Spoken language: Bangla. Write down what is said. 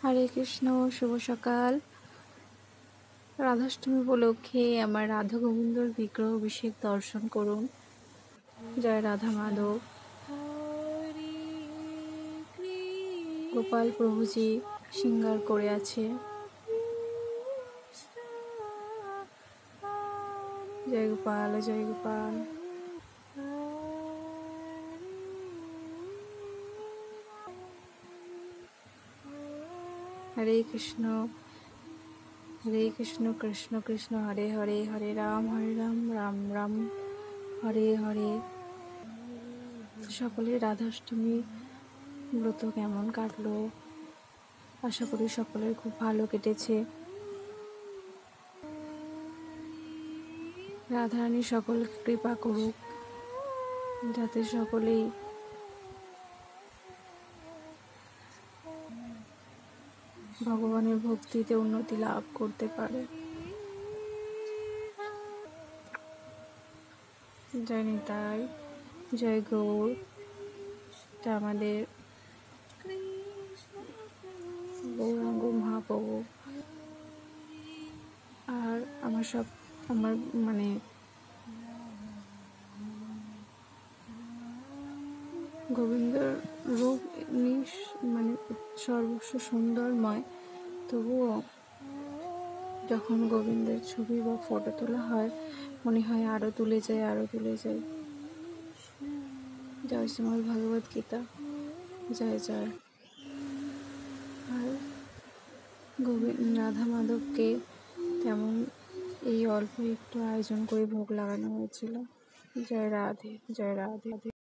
হরে কৃষ্ণ, শুভ সকাল। রাধাষ্টমী উপলক্ষে আমার রাধা গোবিন্দর বিগ্রহ অভিষেক দর্শন করুন। জয় রাধা মাধব। গোপাল প্রভুজি শৃঙ্গার করে আছে। জয় গোপাল, জয় গোপাল। হরে কৃষ্ণ কৃষ্ণ কৃষ্ণ হরে হরে, হরে রাম রাম রাম হরে হরে। সকলে রাধাষ্টমী ব্রত কেমন কাটলো? আশা করি সকলের খুব ভালো কেটেছে। রাধারানী সকলকে কৃপা করুক, যাতে সকলেই ভগবানের ভক্তিতে উন্নতি লাভ করতে পারে। জয় নিতাই, জয় গৌর। এটা আমাদের গৌরাঙ্গ মহাপ্রভু। আর আমার গোবিন্দর রূপ সর্বস্ব সুন্দরময়, তবুও যখন গোবিন্দের ছবি বা ফটো তোলা হয় মনে হয় আরো তুলে যায়। জয় শ্রীমদ্ ভগবদ গীতা, জয় জয়। আর রাধা মাধবকে তেমন এই অল্প একটু আয়োজন করে ভোগ লাগানো হয়েছিল। জয় রাধে, জয় রাধে।